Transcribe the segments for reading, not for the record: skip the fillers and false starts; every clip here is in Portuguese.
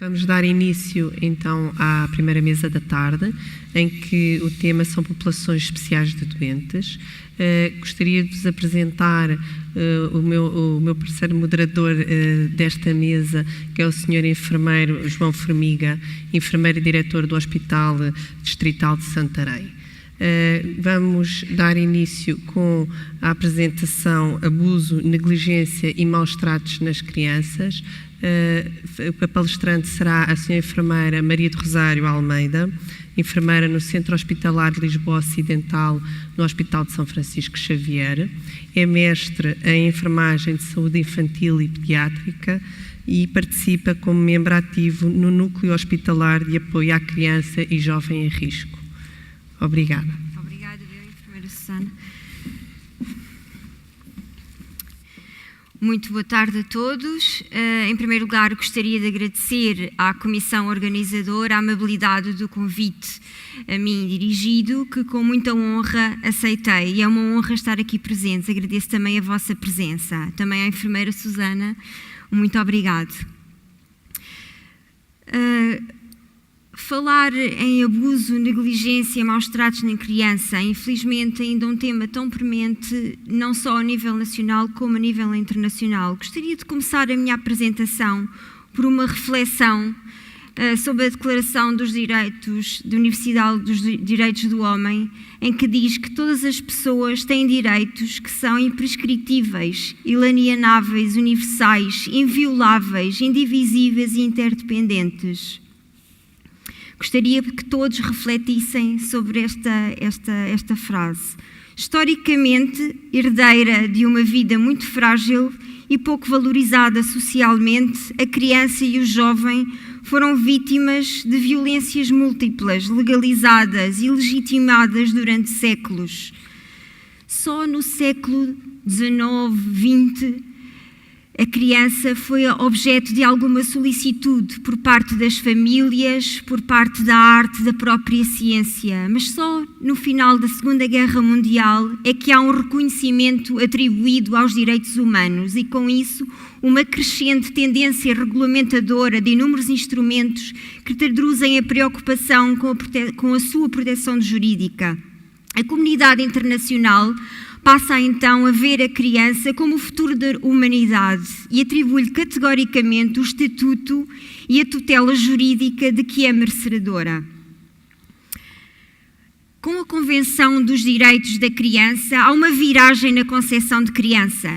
Vamos dar início, então, à primeira mesa da tarde, em que o tema são populações especiais de doentes. Gostaria de vos apresentar o meu parceiro moderador desta mesa, que é o Sr. Enfermeiro João Formiga, enfermeiro e diretor do Hospital Distrital de Santarém. Vamos dar início com a apresentação Abuso, Negligência e Maus Tratos nas Crianças. A palestrante será a Sra. Enfermeira Maria do Rosário Almeida, enfermeira no Centro Hospitalar de Lisboa Ocidental, no Hospital de São Francisco Xavier. É mestre em Enfermagem de Saúde Infantil e Pediátrica e participa como membro ativo no Núcleo Hospitalar de Apoio à Criança e Jovem em Risco. Obrigada. Obrigada, enfermeira Susana. Muito boa tarde a todos. Em primeiro lugar, gostaria de agradecer à Comissão Organizadora a amabilidade do convite a mim dirigido, que com muita honra aceitei. E é uma honra estar aqui presente. Agradeço também a vossa presença. Também à enfermeira Susana, muito obrigado. Falar em abuso, negligência e maus tratos na criança, infelizmente ainda um tema tão premente, não só a nível nacional como a nível internacional. Gostaria de começar a minha apresentação por uma reflexão sobre a Declaração dos Direitos da Universal dos Direitos do Homem, em que diz que todas as pessoas têm direitos que são imprescritíveis, inalienáveis, universais, invioláveis, indivisíveis e interdependentes. Gostaria que todos refletissem sobre esta frase. Historicamente, herdeira de uma vida muito frágil e pouco valorizada socialmente, a criança e o jovem foram vítimas de violências múltiplas, legalizadas e legitimadas durante séculos. Só no século XIX, XX, a criança foi objeto de alguma solicitude por parte das famílias, por parte da arte, da própria ciência. Mas só no final da Segunda Guerra Mundial é que há um reconhecimento atribuído aos direitos humanos e, com isso, uma crescente tendência regulamentadora de inúmeros instrumentos que traduzem a preocupação com a sua proteção jurídica. A comunidade internacional passa então a ver a criança como o futuro da humanidade e atribui-lhe categoricamente o estatuto e a tutela jurídica de que é merecedora. Com a Convenção dos Direitos da Criança, há uma viragem na concepção de criança.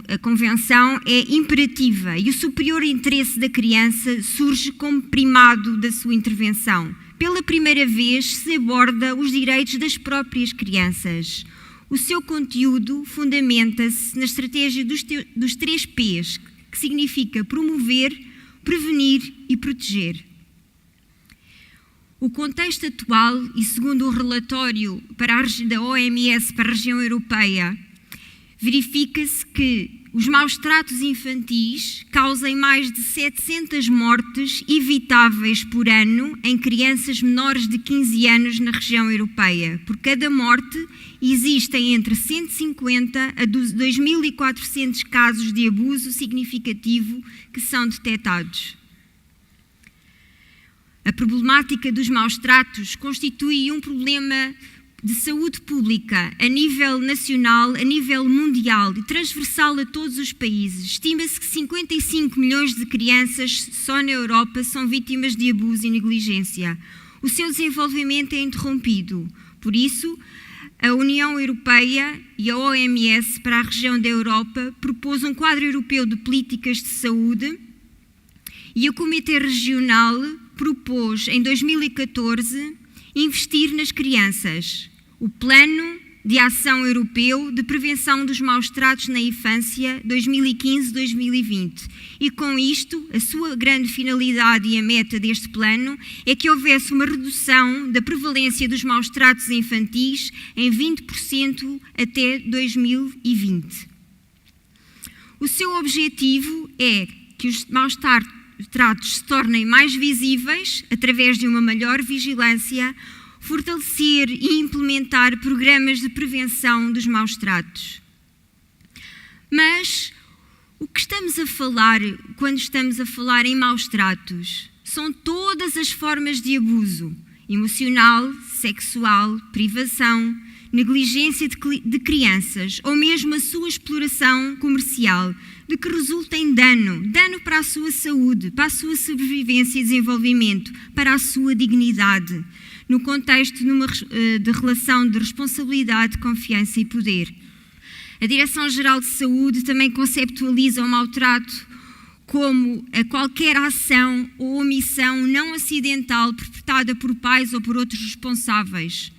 A Convenção é imperativa e o superior interesse da criança surge como primado da sua intervenção. Pela primeira vez se aborda os direitos das próprias crianças. O seu conteúdo fundamenta-se na estratégia dos 3 P's, que significa promover, prevenir e proteger. O contexto atual, e segundo o relatório da OMS para a região europeia, verifica-se que os maus tratos infantis causam mais de 700 mortes evitáveis por ano em crianças menores de 15 anos na região europeia. Por cada morte, existem entre 150 a 2.400 casos de abuso significativo que são detectados. A problemática dos maus tratos constitui um problema de saúde pública a nível nacional, a nível mundial e transversal a todos os países. Estima-se que 55 milhões de crianças só na Europa são vítimas de abuso e negligência. O seu desenvolvimento é interrompido. Por isso, a União Europeia e a OMS para a região da Europa propôs um quadro europeu de políticas de saúde e o Comitê Regional propôs, em 2014, investir nas crianças. O Plano de Ação Europeu de Prevenção dos Maus Tratos na Infância 2015-2020. E com isto, a sua grande finalidade e a meta deste plano é que houvesse uma redução da prevalência dos maus tratos infantis em 20% até 2020. O seu objetivo é que os maus tratos se tornem mais visíveis através de uma maior vigilância, fortalecer e implementar programas de prevenção dos maus tratos. Mas o que estamos a falar quando estamos a falar em maus tratos? são todas as formas de abuso emocional, sexual, privação, negligência de crianças ou mesmo a sua exploração comercial, de que resulta em dano para a sua saúde, para a sua sobrevivência e desenvolvimento, para a sua dignidade, no contexto de relação de responsabilidade, confiança e poder. A Direção-Geral de Saúde também conceptualiza o maltrato como qualquer ação ou omissão não acidental perpetrada por pais ou por outros responsáveis.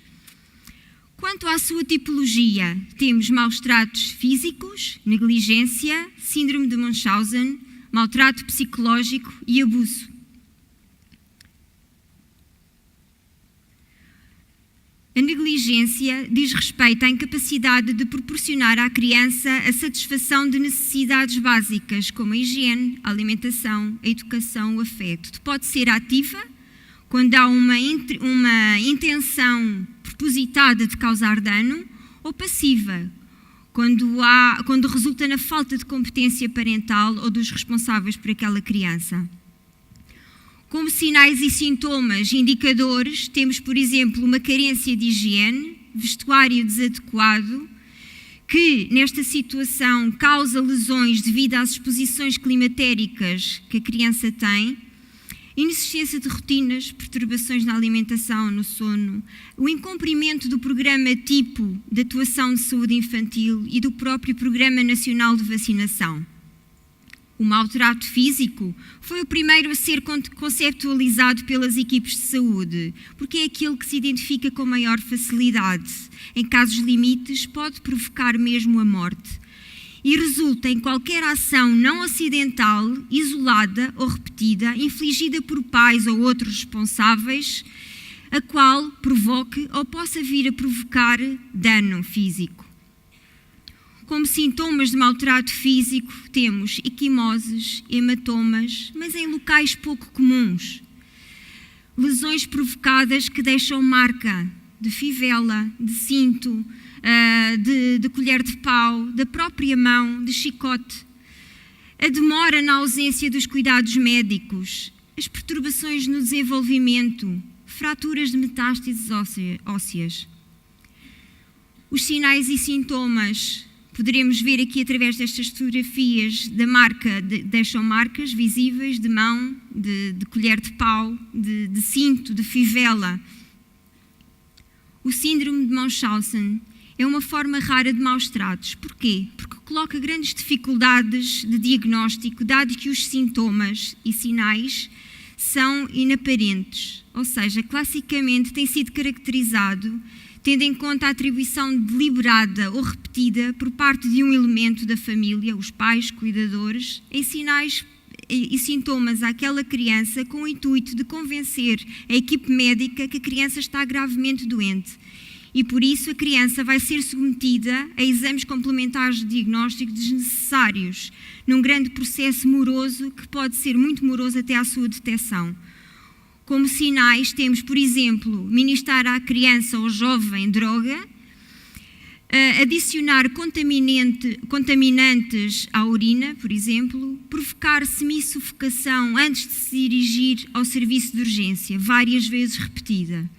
Quanto à sua tipologia, temos maus tratos físicos, negligência, síndrome de Munchausen, maltrato psicológico e abuso. A negligência diz respeito à incapacidade de proporcionar à criança a satisfação de necessidades básicas, como a higiene, a alimentação, a educação, o afeto. Pode ser ativa, quando há uma intenção propositada de causar dano, ou passiva, quando resulta na falta de competência parental ou dos responsáveis por aquela criança. Como sinais e sintomas indicadores, temos, por exemplo, uma carência de higiene, vestuário desadequado, que nesta situação causa lesões devido às exposições climatéricas que a criança tem, inexistência de rotinas, perturbações na alimentação, no sono, o incumprimento do programa tipo de atuação de saúde infantil e do próprio Programa Nacional de Vacinação. O maltrato físico foi o primeiro a ser conceptualizado pelas equipes de saúde, porque é aquele que se identifica com maior facilidade. Em casos limites, pode provocar mesmo a morte e resulta em qualquer ação não acidental, isolada ou repetida, infligida por pais ou outros responsáveis, a qual provoque ou possa vir a provocar dano físico. Como sintomas de maltrato físico, temos equimoses, hematomas, mas em locais pouco comuns. Lesões provocadas que deixam marca de fivela, de cinto, de colher de pau, da própria mão, de chicote. A demora na ausência dos cuidados médicos, as perturbações no desenvolvimento, fraturas de metástases ósseas. Os sinais e sintomas poderemos ver aqui através destas fotografias da marca, deixam marcas visíveis de mão, de colher de pau, de cinto, de fivela. O síndrome de Munchausen é uma forma rara de maus tratos. Porquê? Porque coloca grandes dificuldades de diagnóstico, dado que os sintomas e sinais são inaparentes. Ou seja, classicamente tem sido caracterizado tendo em conta a atribuição deliberada ou repetida por parte de um elemento da família, os pais, cuidadores, em sinais e sintomas àquela criança com o intuito de convencer a equipe médica que a criança está gravemente doente. E por isso a criança vai ser submetida a exames complementares de diagnóstico desnecessários, num grande processo moroso que pode ser muito moroso até à sua detecção. Como sinais, temos, por exemplo, ministrar à criança ou jovem droga, adicionar contaminantes à urina, por exemplo, provocar semissufocação antes de se dirigir ao serviço de urgência, várias vezes repetida.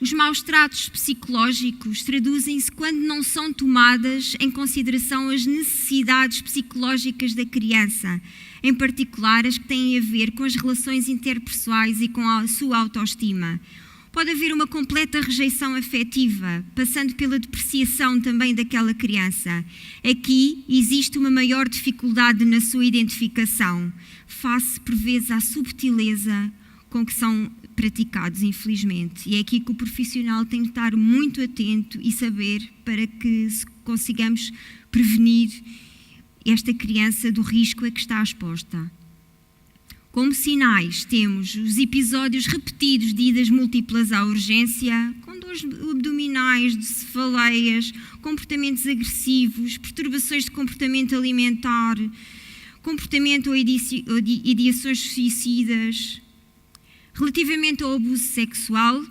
Os maus tratos psicológicos traduzem-se quando não são tomadas em consideração as necessidades psicológicas da criança, em particular as que têm a ver com as relações interpessoais e com a sua autoestima. Pode haver uma completa rejeição afetiva, passando pela depreciação também daquela criança. Aqui existe uma maior dificuldade na sua identificação, face por vezes à subtileza com que são praticados, infelizmente. E é aqui que o profissional tem de estar muito atento e saber para que consigamos prevenir esta criança do risco a que está exposta. Como sinais, temos os episódios repetidos de idas múltiplas à urgência, com dores abdominais, de cefaleias, comportamentos agressivos, perturbações de comportamento alimentar, comportamento ou ideações suicidas. Relativamente ao abuso sexual,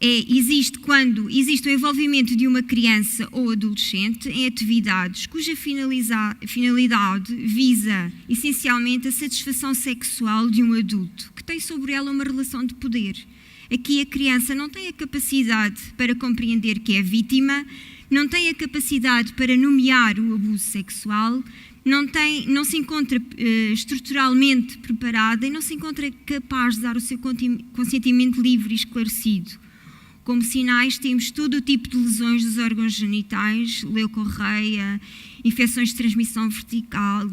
existe quando existe o envolvimento de uma criança ou adolescente em atividades cuja finalidade visa essencialmente a satisfação sexual de um adulto, que tem sobre ela uma relação de poder. Aqui a criança não tem a capacidade para compreender que é vítima, não tem a capacidade para nomear o abuso sexual, não se encontra estruturalmente preparada e não se encontra capaz de dar o seu consentimento livre e esclarecido. Como sinais, temos todo o tipo de lesões dos órgãos genitais, leucorreia, infecções de transmissão vertical,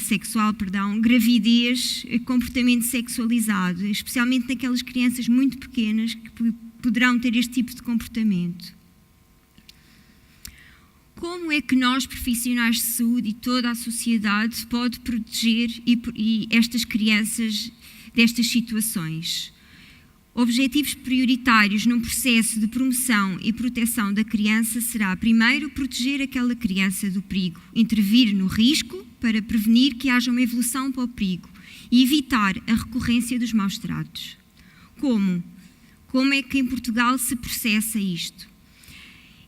sexual, gravidez, comportamento sexualizado, especialmente naquelas crianças muito pequenas que poderão ter este tipo de comportamento. Como é que nós, profissionais de saúde e toda a sociedade, pode proteger estas crianças destas situações? Objetivos prioritários num processo de promoção e proteção da criança será, primeiro, proteger aquela criança do perigo, intervir no risco para prevenir que haja uma evolução para o perigo e evitar a recorrência dos maus tratos. Como? Como é que em Portugal se processa isto?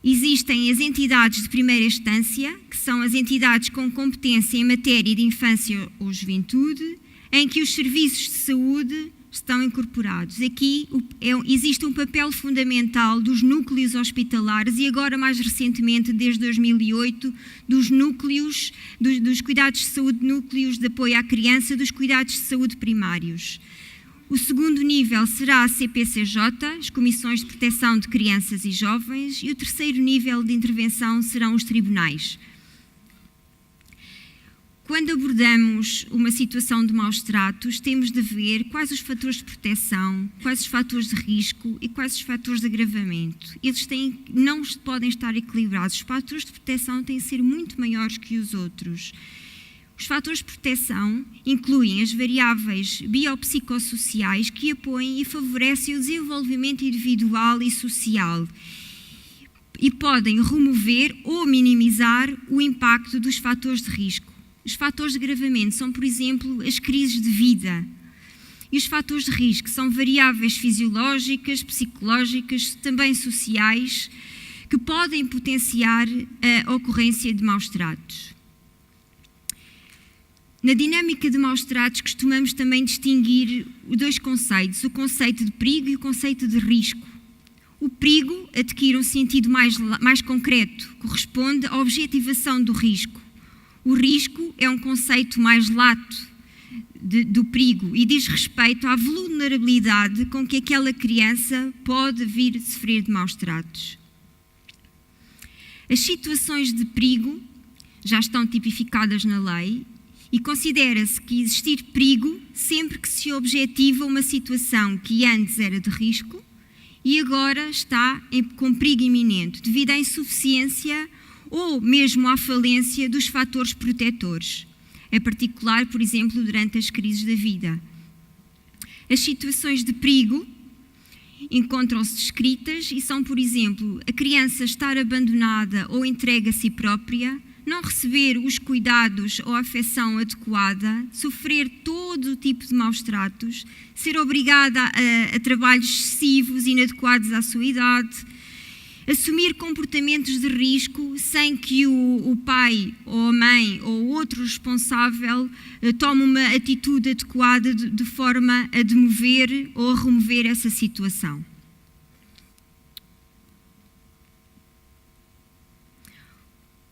Existem as entidades de primeira instância, que são as entidades com competência em matéria de infância ou juventude, em que os serviços de saúde estão incorporados. Aqui existe um papel fundamental dos núcleos hospitalares e agora mais recentemente, desde 2008, dos núcleos, dos cuidados de saúde, núcleos de apoio à criança, dos cuidados de saúde primários. O segundo nível será a CPCJ, as Comissões de Proteção de Crianças e Jovens, e o terceiro nível de intervenção serão os tribunais. Quando abordamos uma situação de maus tratos, temos de ver quais os fatores de proteção, quais os fatores de risco e quais os fatores de agravamento. Eles não podem estar equilibrados. Os fatores de proteção têm de ser muito maiores que os outros. Os fatores de proteção incluem as variáveis biopsicossociais que apoiam e favorecem o desenvolvimento individual e social e podem remover ou minimizar o impacto dos fatores de risco. Os fatores de agravamento são, por exemplo, as crises de vida. E os fatores de risco são variáveis fisiológicas, psicológicas, também sociais, que podem potenciar a ocorrência de maus tratos. Na dinâmica de maus tratos, costumamos também distinguir dois conceitos, o conceito de perigo e o conceito de risco. O perigo adquire um sentido mais concreto, corresponde à objetivação do risco. O risco é um conceito mais lato do perigo e diz respeito à vulnerabilidade com que aquela criança pode vir a sofrer de maus tratos. As situações de perigo já estão tipificadas na lei e considera-se que existir perigo sempre que se objetiva uma situação que antes era de risco e agora está com perigo iminente, devido à insuficiência ou mesmo à falência dos fatores protetores, em particular, por exemplo, durante as crises da vida. As situações de perigo encontram-se descritas e são, por exemplo, a criança estar abandonada ou entregue a si própria, não receber os cuidados ou a afeção adequada, sofrer todo o tipo de maus tratos, ser obrigada a trabalhos excessivos e inadequados à sua idade, assumir comportamentos de risco sem que o pai ou a mãe ou outro responsável tome uma atitude adequada de forma a demover ou a remover essa situação.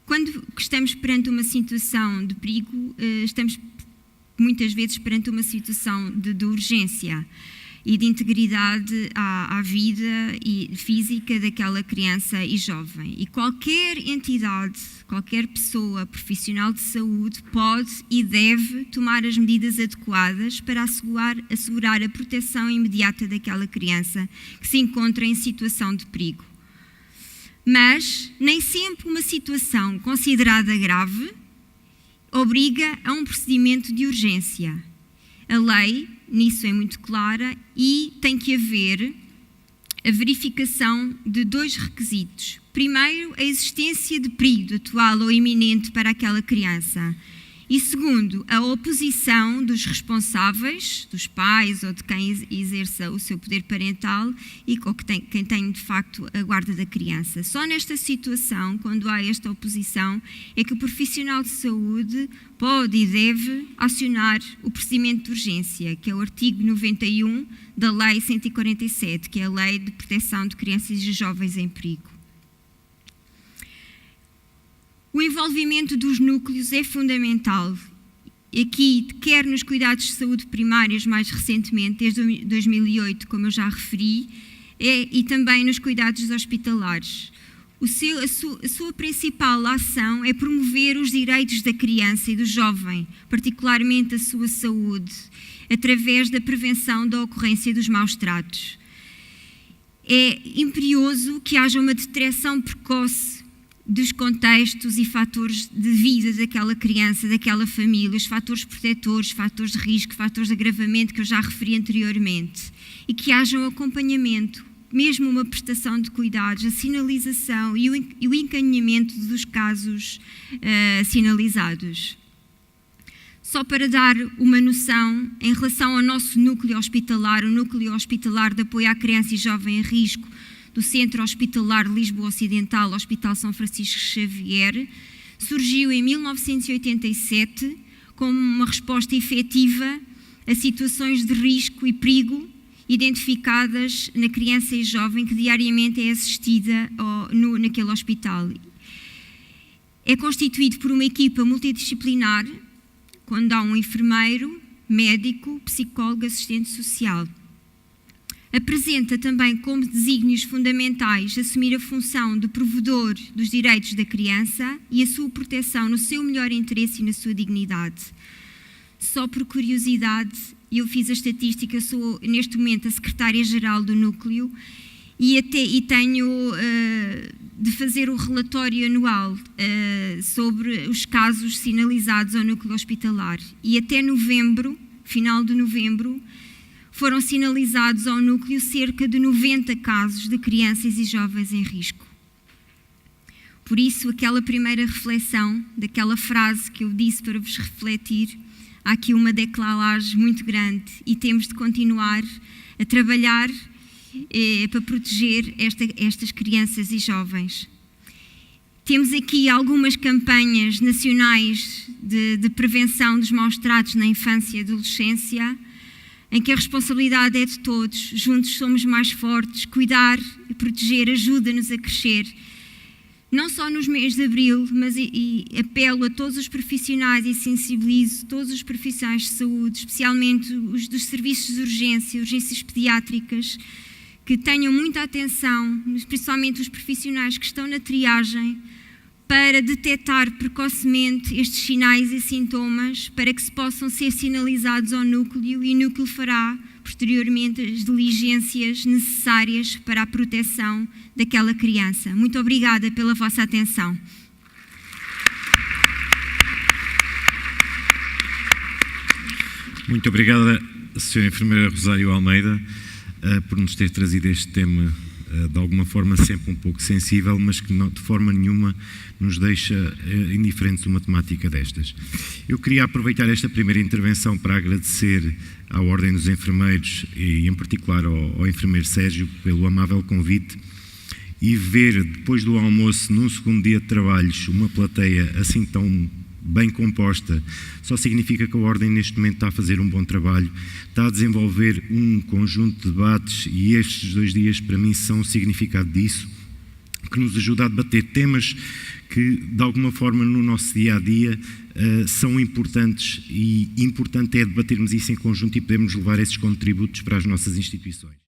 Quando estamos perante uma situação de perigo, estamos muitas vezes perante uma situação de urgência e de integridade à vida e física daquela criança e jovem. E qualquer entidade, qualquer pessoa profissional de saúde pode e deve tomar as medidas adequadas para assegurar a proteção imediata daquela criança que se encontra em situação de perigo. Mas nem sempre uma situação considerada grave obriga a um procedimento de urgência. A lei nisso é muito clara e tem que haver a verificação de dois requisitos. Primeiro, a existência de perigo atual ou iminente para aquela criança E segundo, a oposição dos responsáveis, dos pais ou de quem exerça o seu poder parental ou quem tem de facto a guarda da criança. Só nesta situação, quando há esta oposição, é que o profissional de saúde pode e deve acionar o procedimento de urgência, que é o artigo 91 da Lei 147, que é a Lei de Proteção de Crianças e Jovens em Perigo. O envolvimento dos núcleos é fundamental. Aqui, quer nos cuidados de saúde primários, mais recentemente, desde 2008, como eu já referi, e também nos cuidados hospitalares. A sua principal ação é promover os direitos da criança e do jovem, particularmente a sua saúde, através da prevenção da ocorrência dos maus tratos. É imperioso que haja uma detecção precoce dos contextos e fatores de vida daquela criança, daquela família, os fatores protetores, fatores de risco, fatores de agravamento que eu já referi anteriormente, e que haja um acompanhamento, mesmo uma prestação de cuidados, a sinalização e o encaminhamento dos casos sinalizados. Só para dar uma noção, em relação ao nosso núcleo hospitalar, o núcleo hospitalar de apoio à criança e jovem em risco, do Centro Hospitalar de Lisboa Ocidental, Hospital São Francisco Xavier, surgiu em 1987 como uma resposta efetiva a situações de risco e perigo identificadas na criança e jovem que diariamente é assistida naquele hospital. É constituído por uma equipa multidisciplinar, quando há um enfermeiro, médico, psicólogo, assistente social. Apresenta também como desígnios fundamentais assumir a função de provedor dos direitos da criança e a sua proteção no seu melhor interesse e na sua dignidade. Só por curiosidade, eu fiz a estatística, sou neste momento a secretária-geral do núcleo e tenho de fazer o relatório anual sobre os casos sinalizados ao núcleo hospitalar. E até novembro, final de novembro, foram sinalizados ao núcleo cerca de 90 casos de crianças e jovens em risco. Por isso, aquela primeira reflexão, daquela frase que eu disse para vos refletir, há aqui uma declaragem muito grande e temos de continuar a trabalhar para proteger estas crianças e jovens. Temos aqui algumas campanhas nacionais de prevenção dos maus tratos na infância e adolescência, em que a responsabilidade é de todos, juntos somos mais fortes, cuidar e proteger ajuda-nos a crescer. Não só nos meses de abril, mas apelo a todos os profissionais e sensibilizo todos os profissionais de saúde, especialmente os dos serviços de urgência, urgências pediátricas, que tenham muita atenção, principalmente os profissionais que estão na triagem, para detectar precocemente estes sinais e sintomas, para que se possam ser sinalizados ao núcleo e o núcleo fará, posteriormente, as diligências necessárias para a proteção daquela criança. Muito obrigada pela vossa atenção. Muito obrigada, Sra. Enfermeira Rosário Almeida, por nos ter trazido este tema de alguma forma sempre um pouco sensível, mas que não, de forma nenhuma nos deixa indiferentes uma temática destas. Eu queria aproveitar esta primeira intervenção para agradecer à Ordem dos Enfermeiros e em particular ao enfermeiro Sérgio pelo amável convite e ver depois do almoço, num segundo dia de trabalhos, uma plateia assim tão bem composta, só significa que a Ordem neste momento está a fazer um bom trabalho, está a desenvolver um conjunto de debates e estes 2 dias para mim são o significado disso, que nos ajuda a debater temas que de alguma forma no nosso dia-a-dia são importantes e importante é debatermos isso em conjunto e podermos levar esses contributos para as nossas instituições.